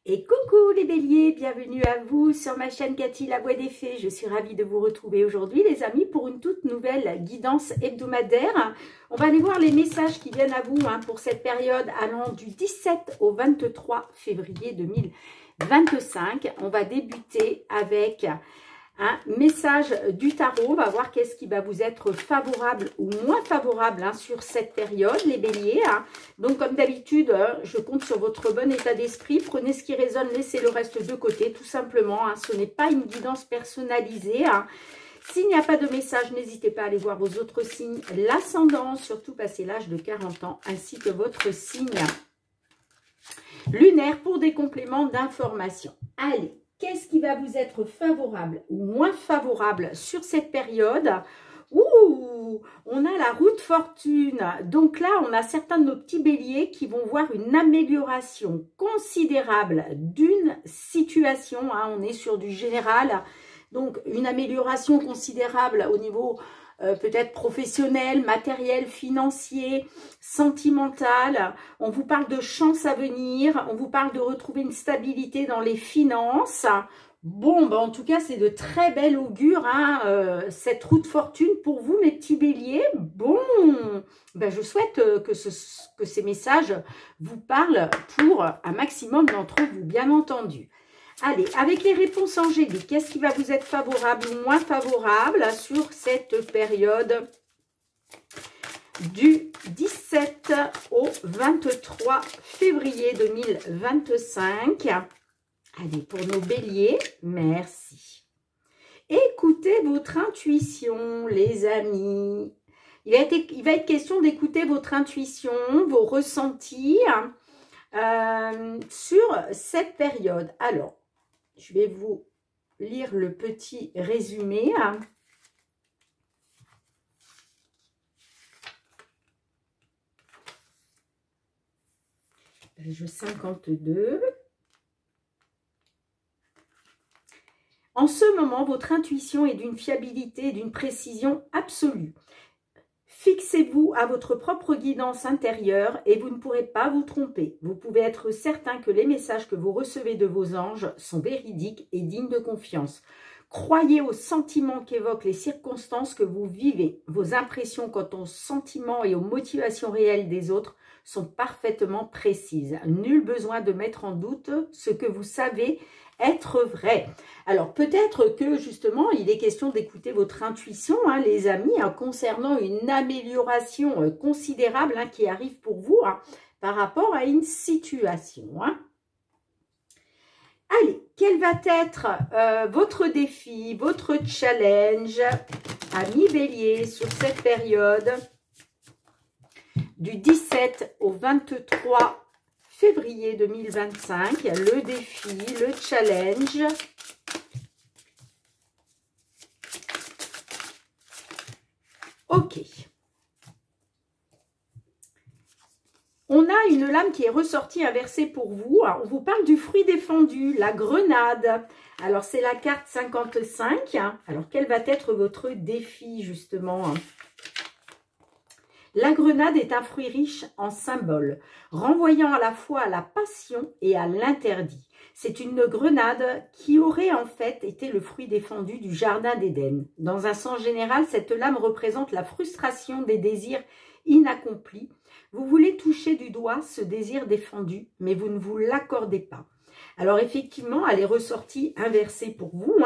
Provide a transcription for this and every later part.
Et coucou les béliers, bienvenue à vous sur ma chaîne Cathy la voix des fées. Je suis ravie de vous retrouver aujourd'hui les amis pour une toute nouvelle guidance hebdomadaire. On va aller voir les messages qui viennent à vous pour cette période allant du 17 au 23 février 2025. On va débuter avec un message du tarot. On va voir qu'est-ce qui va vous être favorable ou moins favorable sur cette période, les béliers. Donc, comme d'habitude, je compte sur votre bon état d'esprit. Prenez ce qui résonne, laissez le reste de côté, tout simplement. Ce n'est pas une guidance personnalisée. S'il n'y a pas de message, n'hésitez pas à aller voir vos autres signes. L'ascendant, surtout passé l'âge de 40 ans, ainsi que votre signe lunaire pour des compléments d'information. Allez. Qu'est-ce qui va vous être favorable ou moins favorable sur cette période? Ouh, on a la roue de fortune. Donc là, on a certains de nos petits béliers qui vont voir une amélioration considérable d'une situation. On est sur du général. Donc, une amélioration considérable au niveau peut-être professionnel, matériel, financier, sentimental. On vous parle de chance à venir. On vous parle de retrouver une stabilité dans les finances. Bon, en tout cas, c'est de très bel augure, cette roue de fortune pour vous, mes petits béliers. Bon, je souhaite que ces messages vous parlent pour un maximum d'entre vous, bien entendu. Allez, avec les réponses angéliques, qu'est-ce qui va vous être favorable ou moins favorable sur cette période du 17 au 23 février 2025? Allez, pour nos béliers, merci. Écoutez votre intuition, les amis. Il va être question d'écouter votre intuition, vos ressentis sur cette période. Alors, je vais vous lire le petit résumé. Page 52. En ce moment, votre intuition est d'une fiabilité et d'une précision absolue. Fixez-vous à votre propre guidance intérieure et vous ne pourrez pas vous tromper. Vous pouvez être certain que les messages que vous recevez de vos anges sont véridiques et dignes de confiance. Croyez aux sentiments qu'évoquent les circonstances que vous vivez. Vos impressions quant aux sentiments et aux motivations réelles des autres sont parfaitement précises. Nul besoin de mettre en doute ce que vous savez être vrai. Alors peut-être que justement il est question d'écouter votre intuition, les amis, concernant une amélioration considérable qui arrive pour vous par rapport à une situation. Allez, quel va être votre défi, votre challenge, amis bélier, sur cette période du 17 au 23 février 2025, le défi, le challenge. Ok. On a une lame qui est ressortie inversée pour vous. Alors, on vous parle du fruit défendu, la grenade. Alors, c'est la carte 55. Alors, quel va être votre défi, justement? La grenade est un fruit riche en symboles, renvoyant à la fois à la passion et à l'interdit. C'est une grenade qui aurait en fait été le fruit défendu du jardin d'Éden. Dans un sens général, cette lame représente la frustration des désirs inaccomplis. Vous voulez toucher du doigt ce désir défendu, mais vous ne vous l'accordez pas. Alors effectivement, elle est ressortie inversée pour vous.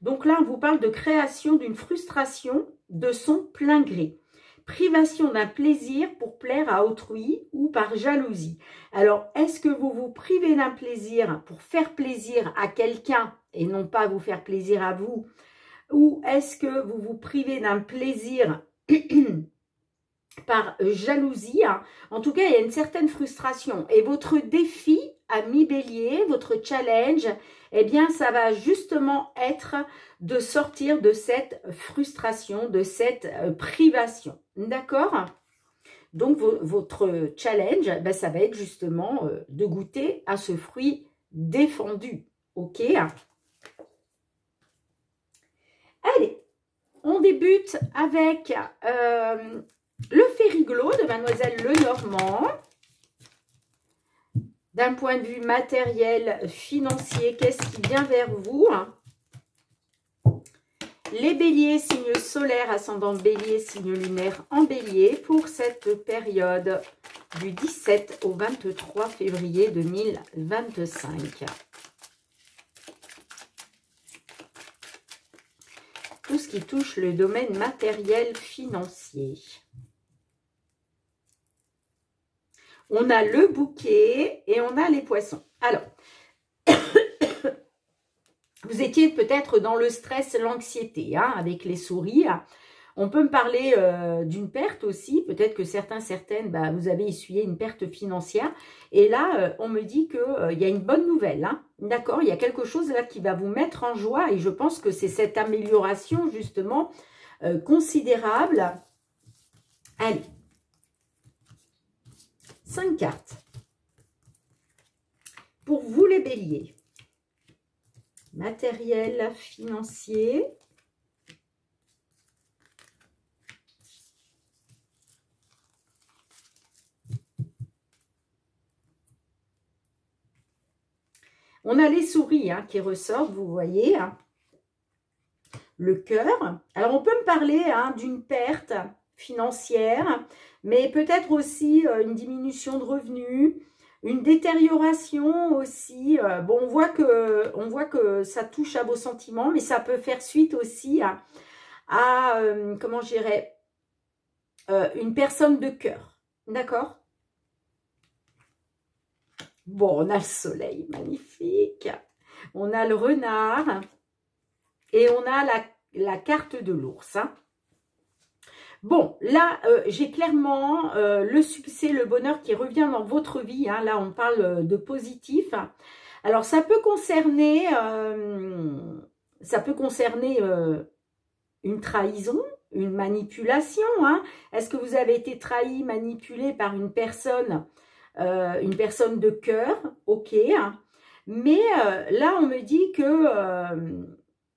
Donc là, on vous parle de création d'une frustration de son plein gré. Privation d'un plaisir pour plaire à autrui ou par jalousie. Alors, est-ce que vous vous privez d'un plaisir pour faire plaisir à quelqu'un et non pas vous faire plaisir à vous? Ou est-ce que vous vous privez d'un plaisir par jalousie? En tout cas, il y a une certaine frustration. Et votre défi, ami bélier, votre challenge, eh bien, ça va justement être de sortir de cette frustration, de cette privation. D'accord? Donc, votre challenge, ça va être justement de goûter à ce fruit défendu. Ok? Allez, on débute avec le Fériglo de Mademoiselle Lenormand. d'un point de vue matériel, financier, qu'est-ce qui vient vers vous? Les béliers, signe solaire, ascendant bélier, signe lunaire en bélier pour cette période du 17 au 23 février 2025. Tout ce qui touche le domaine matériel financier. On a le bouquet et on a les poissons. Alors, vous étiez peut-être dans le stress, l'anxiété, hein, avec les souris. On peut me parler d'une perte aussi. Peut-être que certaines, bah, vous avez essuyé une perte financière. Et là, on me dit qu'il y a une bonne nouvelle. Hein, d'accord, il y a quelque chose là qui va vous mettre en joie. Et je pense que c'est cette amélioration, justement, considérable. Allez. 5 cartes. Pour vous les béliers. Matériel, financier. On a les souris hein, qui ressortent, vous voyez. Hein. Le cœur. Alors, on peut me parler hein, d'une perte financière, mais peut-être aussi une diminution de revenus, une détérioration aussi. Bon, on voit que ça touche à vos sentiments, mais ça peut faire suite aussi à comment je dirais, une personne de cœur. D'accord? Bon, on a le soleil, magnifique. On a le renard et on a la carte de l'ours. Hein. Bon, là, j'ai clairement le succès, le bonheur qui revient dans votre vie. Hein. Là, on parle de positif. Alors, ça peut concerner une trahison, une manipulation. Hein. Est-ce que vous avez été trahi, manipulé par une personne de cœur? Ok. Hein. Mais là, on me dit que...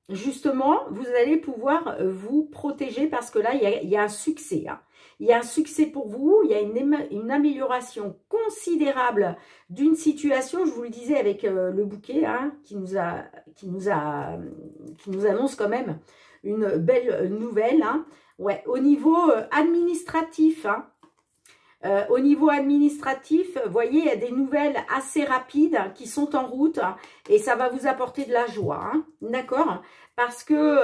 justement, vous allez pouvoir vous protéger parce que là, il y a un succès. Hein. Il y a un succès pour vous, il y a une amélioration considérable d'une situation, je vous le disais avec le bouquet, hein, qui nous annonce quand même une belle nouvelle. Hein. Ouais, au niveau administratif, hein, au niveau administratif, vous voyez, il y a des nouvelles assez rapides qui sont en route et ça va vous apporter de la joie, hein, d'accord? Parce que,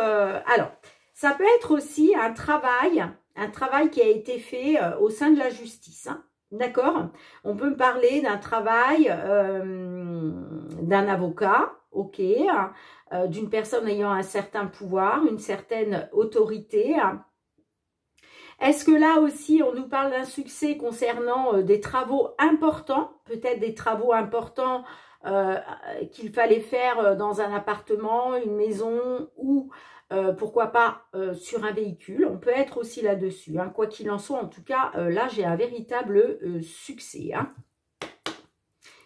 alors, ça peut être aussi un travail qui a été fait au sein de la justice, hein, d'accord? On peut me parler d'un travail d'un avocat, ok, d'une personne ayant un certain pouvoir, une certaine autorité, hein. Est-ce que là aussi, on nous parle d'un succès concernant des travaux importants, peut-être des travaux importants qu'il fallait faire dans un appartement, une maison ou pourquoi pas sur un véhicule. On peut être aussi là-dessus. Hein. Quoi qu'il en soit, en tout cas, là, j'ai un véritable succès. Hein.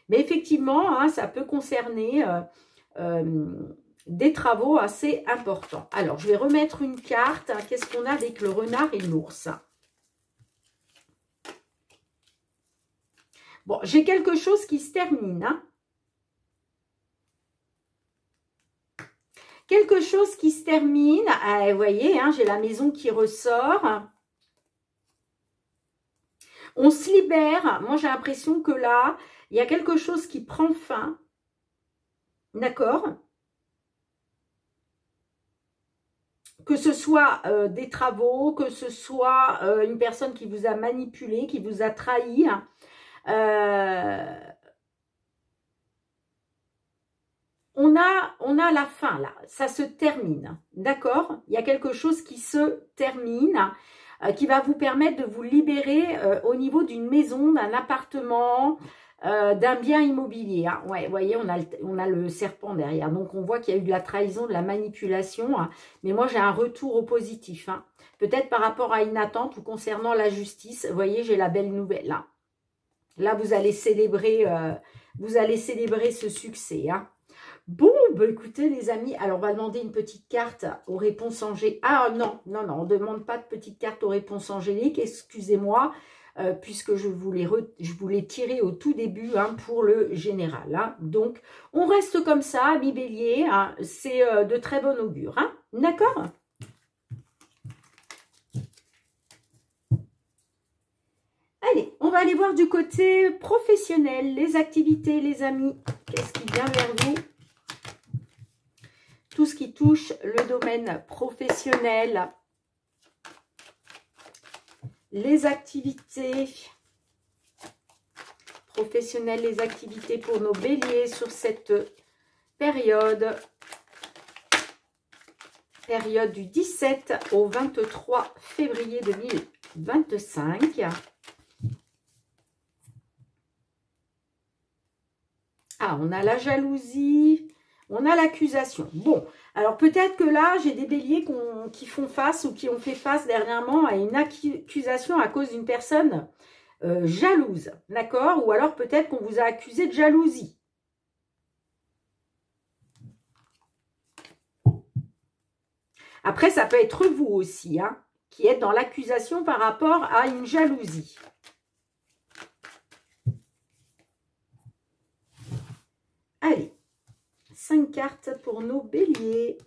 Mais effectivement, hein, ça peut concerner... des travaux assez importants. Alors, je vais remettre une carte. Qu'est-ce qu'on a avec le renard et l'ours? Bon, j'ai quelque chose qui se termine. Hein. Quelque chose qui se termine. Ah, vous voyez, hein, j'ai la maison qui ressort. On se libère. Moi, j'ai l'impression que là, il y a quelque chose qui prend fin. D'accord ? Que ce soit des travaux, que ce soit une personne qui vous a manipulé, qui vous a trahi. On a la fin là, ça se termine, d'accord? Il y a quelque chose qui se termine, qui va vous permettre de vous libérer au niveau d'une maison, d'un appartement, d'un bien immobilier. Hein. Ouais, vous voyez, on a le serpent derrière. Donc, on voit qu'il y a eu de la trahison, de la manipulation. Hein. Mais moi, j'ai un retour au positif. Hein. Peut-être par rapport à une attente ou concernant la justice. Vous voyez, j'ai la belle nouvelle. Hein. Là, vous allez célébrer ce succès. Hein. Bon, bah écoutez les amis, alors on va demander une petite carte aux réponses angéliques. Ah non, on ne demande pas de petite carte aux réponses angéliques, excusez-moi. puisque je vous l'ai tiré au tout début hein, pour le général. Hein. Donc, on reste comme ça, amis bélier, hein, c'est de très bon augure. Hein. D'accord? Allez, on va aller voir du côté professionnel, les activités, les amis. Qu'est-ce qui vient vers vous? Tout ce qui touche le domaine professionnel, les activités professionnelles, les activités pour nos béliers sur cette période du 17 au 23 février 2025. Ah, on a la jalousie, on a l'accusation. Bon, alors peut-être que là, j'ai des béliers qui font face ou qui ont fait face dernièrement à une accusation à cause d'une personne jalouse, d'accord? Ou alors peut-être qu'on vous a accusé de jalousie. Après, ça peut être vous aussi, hein, qui êtes dans l'accusation par rapport à une jalousie. Allez, 5 cartes pour nos béliers.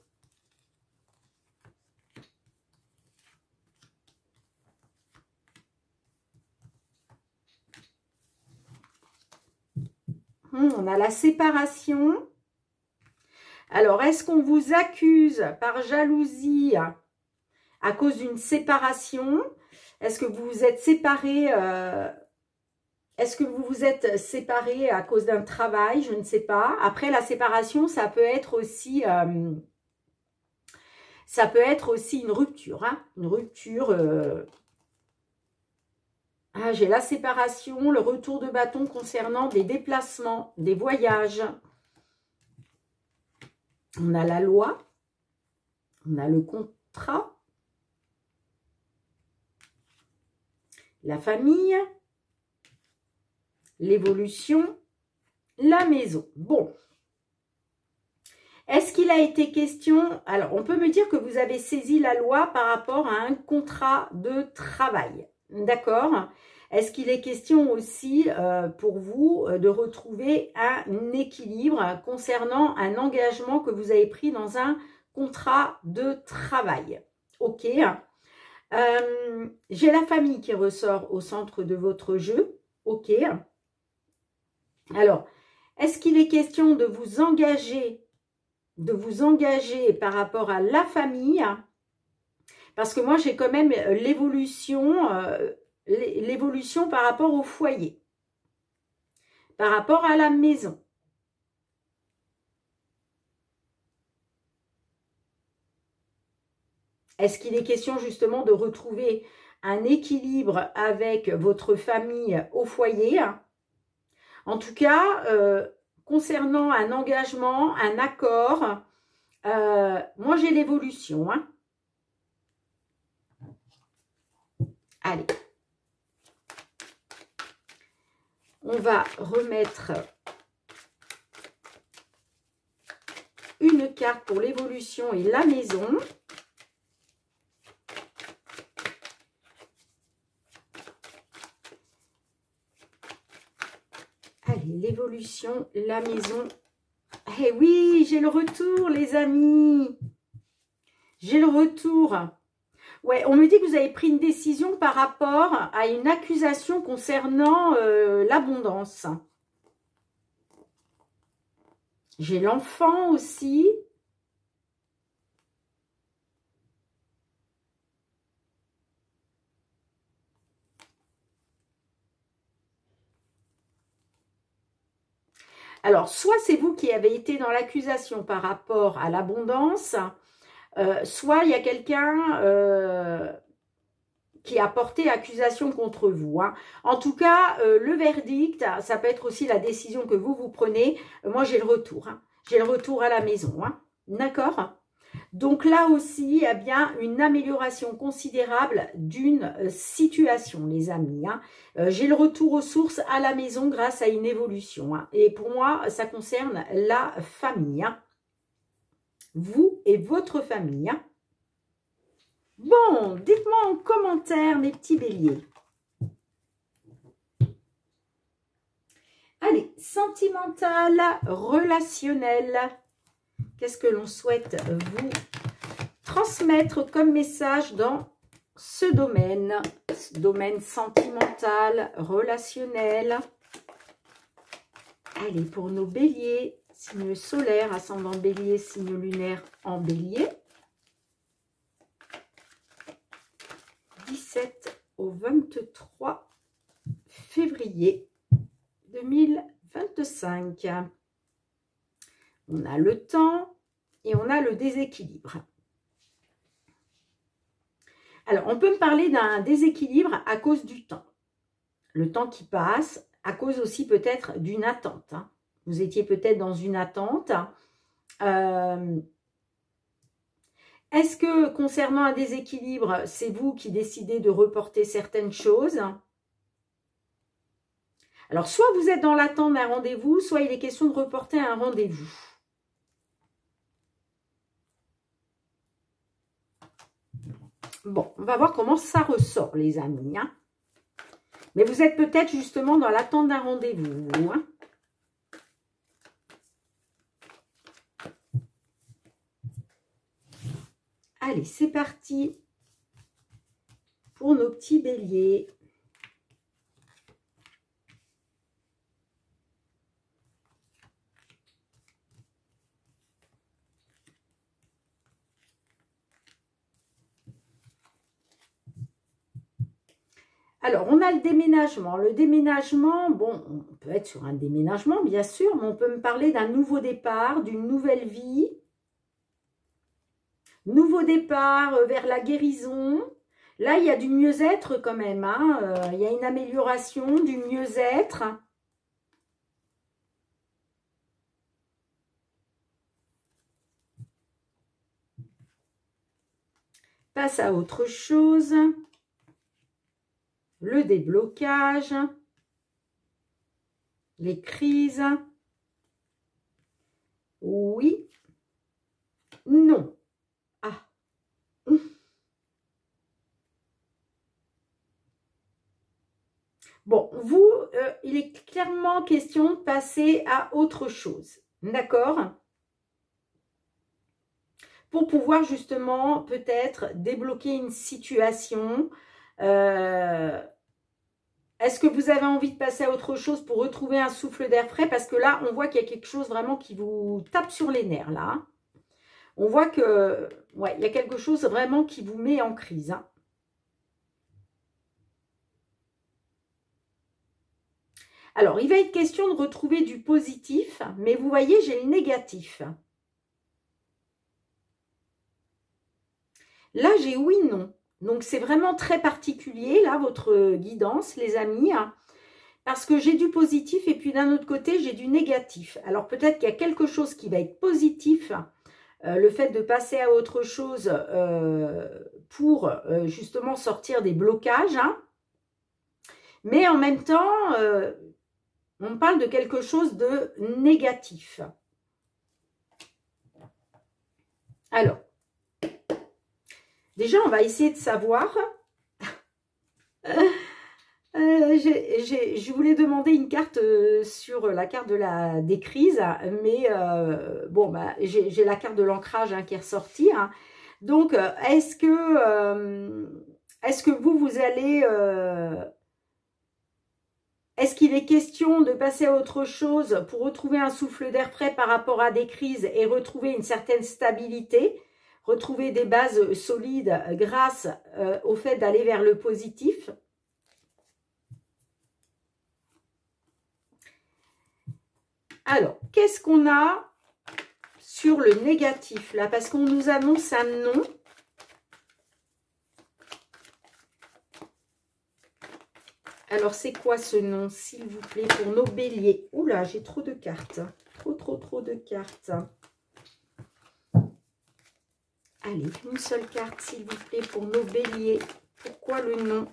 On a la séparation. Alors, est-ce qu'on vous accuse par jalousie à cause d'une séparation? Est-ce que vous vous êtes séparés Est-ce que vous vous êtes séparés à cause d'un travail? Je ne sais pas. Après, la séparation, ça peut être aussi une rupture. Hein, une rupture. Ah, j'ai la séparation, le retour de bâton concernant des déplacements, des voyages. On a la loi. On a le contrat. La famille. L'évolution, la maison. Bon. Est-ce qu'il a été question... Alors, on peut me dire que vous avez saisi la loi par rapport à un contrat de travail. D'accord? Est-ce qu'il est question aussi pour vous de retrouver un équilibre concernant un engagement que vous avez pris dans un contrat de travail? Ok. J'ai la famille qui ressort au centre de votre jeu. Ok. Alors, est-ce qu'il est question de vous engager par rapport à la famille? Parce que moi, j'ai quand même l'évolution par rapport au foyer, par rapport à la maison. Est-ce qu'il est question justement de retrouver un équilibre avec votre famille au foyer? En tout cas, concernant un engagement, un accord, moi j'ai l'évolution. Hein. Allez. On va remettre une carte pour l'évolution et la maison. L'évolution, la maison. Eh oui, j'ai le retour, les amis. J'ai le retour. Ouais, on me dit que vous avez pris une décision par rapport à une accusation concernant l'abondance. J'ai l'enfant aussi. Alors, soit c'est vous qui avez été dans l'accusation par rapport à l'abondance, soit il y a quelqu'un qui a porté accusation contre vous. Hein. En tout cas, le verdict, ça peut être aussi la décision que vous prenez. Moi, j'ai le retour. Hein. J'ai le retour à la maison. Hein. D'accord ? Donc là aussi, eh bien, une amélioration considérable d'une situation, les amis. Hein. J'ai le retour aux sources à la maison grâce à une évolution. Hein. Et pour moi, ça concerne la famille. Hein. Vous et votre famille. Hein. Bon, dites-moi en commentaire, mes petits béliers. Allez, sentimental, relationnel. Qu'est-ce que l'on souhaite vous transmettre comme message dans ce domaine sentimental, relationnel. Allez, pour nos béliers, signe solaire, ascendant bélier, signe lunaire en bélier. 17 au 23 février 2025. On a le temps et on a le déséquilibre. Alors, on peut me parler d'un déséquilibre à cause du temps. Le temps qui passe, à cause aussi peut-être d'une attente. Hein. Vous étiez peut-être dans une attente. Est-ce que concernant un déséquilibre, c'est vous qui décidez de reporter certaines choses? Alors, soit vous êtes dans l'attente d'un rendez-vous, soit il est question de reporter un rendez-vous. Bon, on va voir comment ça ressort, les amis. Hein. Mais vous êtes peut-être justement dans l'attente d'un rendez-vous. Hein. Allez, c'est parti pour nos petits béliers. Alors, on a le déménagement. Le déménagement, bon, on peut être sur un déménagement, bien sûr, mais on peut me parler d'un nouveau départ, d'une nouvelle vie. Nouveau départ vers la guérison. Là, il y a du mieux-être quand même. Hein. Il y a une amélioration, du mieux-être. Passe à autre chose. Le déblocage, les crises, oui, non, ah. Bon, vous, il est clairement question de passer à autre chose, d'accord? Pour pouvoir justement peut-être débloquer une situation. Est-ce que vous avez envie de passer à autre chose pour retrouver un souffle d'air frais? Parce que là, on voit qu'il y a quelque chose vraiment qui vous tape sur les nerfs, là. On voit que, ouais, il y a quelque chose vraiment qui vous met en crise. Hein. Alors, il va être question de retrouver du positif, mais vous voyez, j'ai le négatif. Là, j'ai oui, non. Donc, c'est vraiment très particulier, là, votre guidance, les amis. Hein. Parce que j'ai du positif et puis d'un autre côté, j'ai du négatif. Alors, peut-être qu'il y a quelque chose qui va être positif. Le fait de passer à autre chose pour justement sortir des blocages. Hein. Mais en même temps, on parle de quelque chose de négatif. Alors, déjà, on va essayer de savoir. Je voulais demander une carte sur la carte des crises, mais bon, bah, j'ai la carte de l'ancrage hein, qui est ressortie. Hein. Donc, est-ce que vous allez... est-ce qu'il est question de passer à autre chose pour retrouver un souffle d'air frais par rapport à des crises et retrouver une certaine stabilité, retrouver des bases solides grâce au fait d'aller vers le positif? Alors, qu'est-ce qu'on a sur le négatif là? Parce qu'on nous annonce un non. Alors, c'est quoi ce nom, s'il vous plaît, pour nos béliers? Oula, j'ai trop de cartes. Trop de cartes. Allez, une seule carte, s'il vous plaît, pour nos béliers. Pourquoi le non?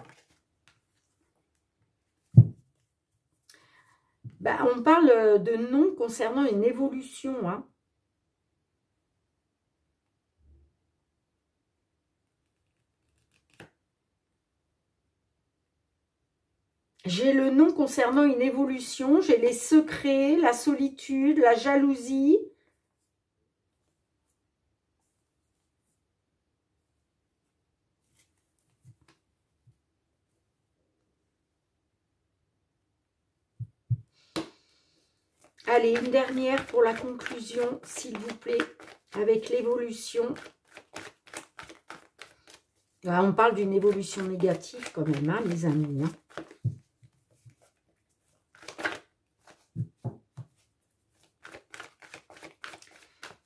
Ben, on parle de non concernant une évolution. Hein. J'ai le non concernant une évolution. J'ai les secrets, la solitude, la jalousie. Allez, une dernière pour la conclusion, s'il vous plaît, avec l'évolution. On parle d'une évolution négative quand même, hein, les amis. Hein.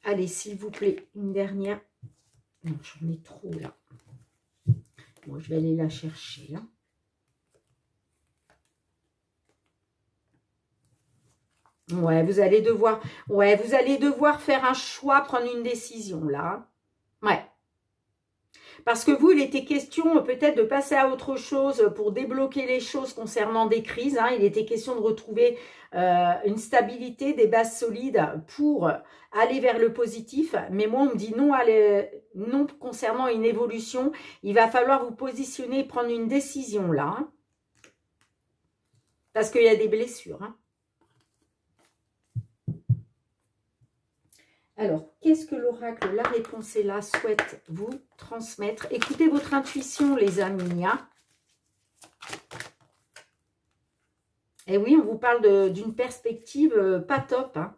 Allez, s'il vous plaît, une dernière. Non, j'en ai trop là. Bon, je vais aller la chercher. Hein. Ouais, vous allez devoir faire un choix, prendre une décision là. Ouais. Parce que vous, il était question peut-être de passer à autre chose pour débloquer les choses concernant des crises. Hein. Il était question de retrouver une stabilité, des bases solides pour aller vers le positif. Mais moi, on me dit non, non concernant une évolution. Il va falloir vous positionner et prendre une décision là. Hein. Parce qu'il y a des blessures. Hein. Alors, qu'est-ce que l'oracle, la réponse est là, souhaite vous transmettre? Écoutez votre intuition, les amis. Hein. Et oui, on vous parle d'une perspective pas top. Hein.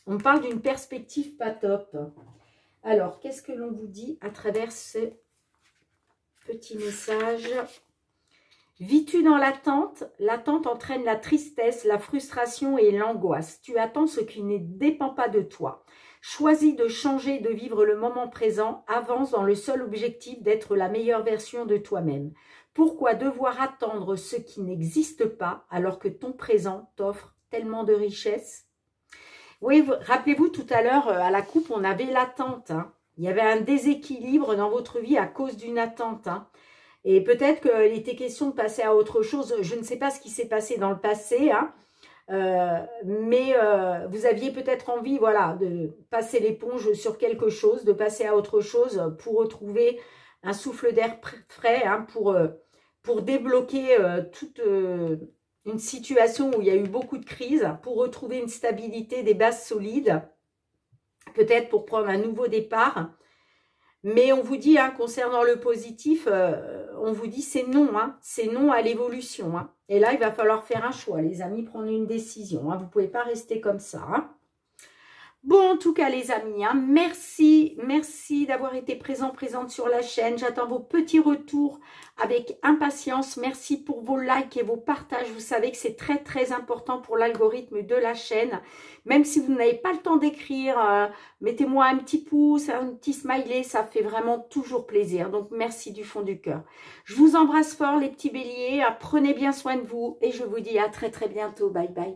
On parle d'une perspective pas top. Alors, qu'est-ce que l'on vous dit à travers ce petit message ? Vis-tu dans l'attente? L'attente entraîne la tristesse, la frustration et l'angoisse. Tu attends ce qui ne dépend pas de toi. Choisis de changer et de vivre le moment présent. Avance dans le seul objectif d'être la meilleure version de toi-même. Pourquoi devoir attendre ce qui n'existe pas alors que ton présent t'offre tellement de richesses? Oui, rappelez-vous tout à l'heure, à la coupe, on avait l'attente. Hein. Il y avait un déséquilibre dans votre vie à cause d'une attente. Hein. Et peut-être qu'il était question de passer à autre chose. Je ne sais pas ce qui s'est passé dans le passé, hein, mais vous aviez peut-être envie, voilà, de passer l'éponge sur quelque chose, de passer à autre chose pour retrouver un souffle d'air frais, hein, pour débloquer toute une situation où il y a eu beaucoup de crises, pour retrouver une stabilité, des bases solides, peut-être pour prendre un nouveau départ. Mais on vous dit, hein, concernant le positif, on vous dit c'est non, hein, c'est non à l'évolution. Hein. Et là, il va falloir faire un choix, les amis, prendre une décision. Hein. Vous ne pouvez pas rester comme ça. Hein. Bon, en tout cas, les amis, hein, merci d'avoir été présente sur la chaîne. J'attends vos petits retours avec impatience. Merci pour vos likes et vos partages. Vous savez que c'est très, très important pour l'algorithme de la chaîne. Même si vous n'avez pas le temps d'écrire, mettez-moi un petit pouce, un petit smiley. Ça fait vraiment toujours plaisir. Donc, merci du fond du cœur. Je vous embrasse fort, les petits béliers. Prenez bien soin de vous et je vous dis à très, très bientôt. Bye, bye.